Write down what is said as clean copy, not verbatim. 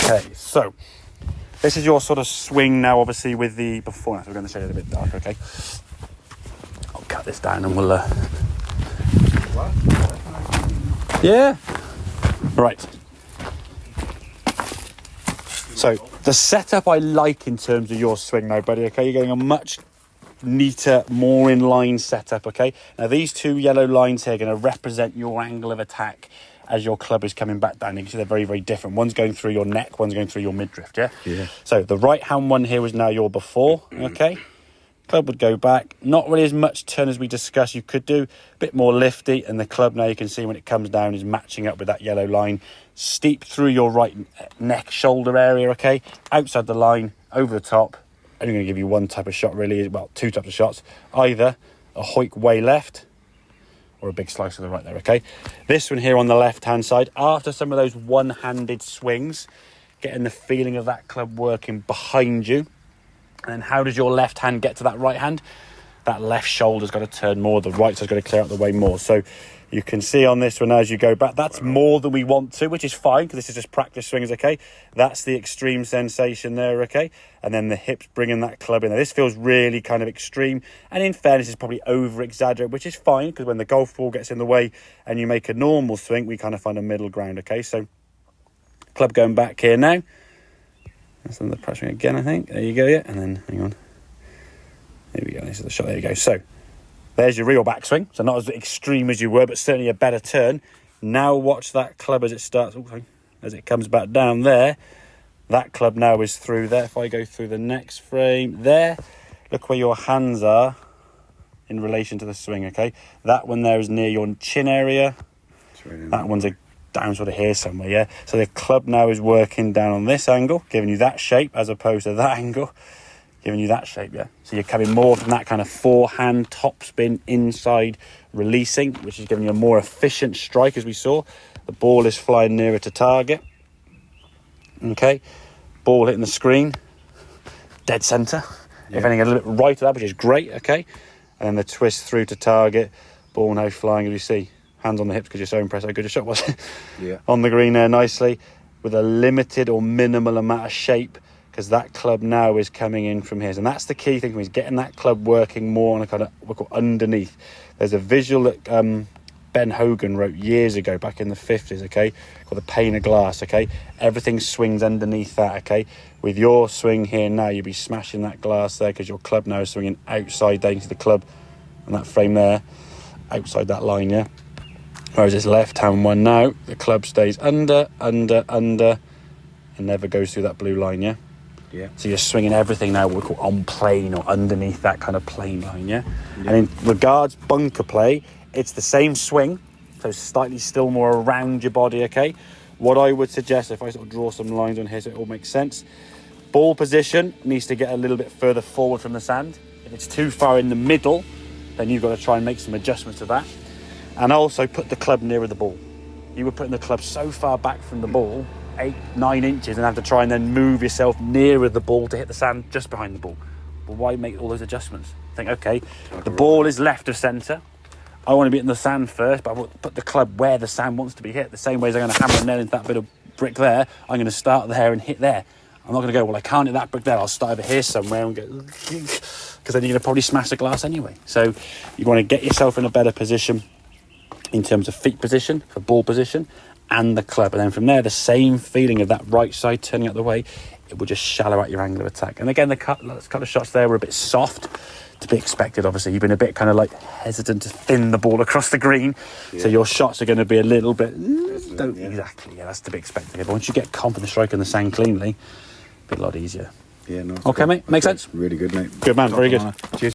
Okay, so this is your sort of swing now, obviously, with the before. So we're going to show you a bit darker, okay? I'll cut this down and we'll... Yeah. Right. So the setup I like in terms of your swing now, buddy, okay? You're getting a much neater, more in line setup, okay? Now these two yellow lines here are going to represent your angle of attack as your club is coming back down. You can see they're very, very different. One's going through your neck, one's going through your midriff, yeah? Yeah. So the right-hand one here was now your before, okay? Club would go back. Not really as much turn as we discussed. You could do a bit more lifty, and the club now you can see when it comes down is matching up with that yellow line. Steep through your right neck, shoulder area, okay? Outside the line, over the top. Only going to give you one type of shot, really. Well, two types of shots. Either a hoik way left, or a big slice to the right there, okay? This one here on the left-hand side, after some of those one-handed swings, getting the feeling of that club working behind you. And then how does your left hand get to that right hand? That left shoulder's got to turn more, the right side's got to clear out the way more. So you can see on this one as you go back, that's more than we want to, which is fine, because this is just practice swings, okay? That's the extreme sensation there, okay? And then the hips bringing that club in there. This feels really kind of extreme. And in fairness, it's probably over-exaggerated, which is fine, because when the golf ball gets in the way and you make a normal swing, we kind of find a middle ground, okay? So club going back here now. That's under the pressure again, I think. There you go, yeah. And then, hang on. There we go. This is the shot. There you go. So, there's your real backswing. So, not as extreme as you were, but certainly a better turn. Now, watch that club as it starts. As it comes back down there. That club now is through there. If I go through the next frame there, look where your hands are in relation to the swing, okay? That one there is near your chin area. That one's down sort of here somewhere, yeah? So the club now is working down on this angle, giving you that shape as opposed to that angle, giving you that shape, yeah? So you're coming more from that kind of forehand top spin inside releasing, which is giving you a more efficient strike, as we saw. The ball is flying nearer to target. Okay, ball hitting the screen, dead centre. Yeah. If anything, a little bit right of that, which is great, okay? And then the twist through to target, ball now flying, as you see. Hands on the hips because you're so impressed how good your shot was. Yeah. On the green there nicely with a limited or minimal amount of shape, because that club now is coming in from here. And that's the key thing, is getting that club working more on a kind of what we call underneath. There's a visual that Ben Hogan wrote years ago, back in the 50s, okay, called the pane of glass, okay? Everything swings underneath that, okay? With your swing here now, you'll be smashing that glass there because your club now is swinging outside down to the club and that frame there, outside that line, yeah? Whereas this left-hand one now, the club stays under, and never goes through that blue line, yeah? Yeah. So you're swinging everything now what we call on plane or underneath that kind of plane line, yeah? And in regards bunker play, it's the same swing, so slightly still more around your body, okay? What I would suggest, if I sort of draw some lines on here so it all makes sense, ball position needs to get a little bit further forward from the sand. If it's too far in the middle, then you've got to try and make some adjustments to that. And also put the club nearer the ball. You were putting the club so far back from the ball, 8-9 inches, and have to try and then move yourself nearer the ball to hit the sand just behind the ball. Well, why make all those adjustments? Think, okay, the ball is left of centre. I want to be in the sand first, but I want to put the club where the sand wants to be hit. The same way as I'm going to hammer a nail into that bit of brick there, I'm going to start there and hit there. I'm not going to go, well, I can't hit that brick there. I'll start over here somewhere and go, because then you're going to probably smash the glass anyway. So you want to get yourself in a better position in terms of feet position, for ball position, and the club. And then from there, the same feeling of that right side turning out the way, it will just shallow out your angle of attack. And again, the couple of shots there were a bit soft, to be expected, obviously. You've been a bit kind of like hesitant to thin the ball across the green. Yeah. So your shots are going to be a little bit... Exactly, yeah, that's to be expected. But once you get confident striking the sand cleanly, it'll be a lot easier. Yeah, no. Okay, mate, makes sense? Really good, mate. Good man, very good. Cheers.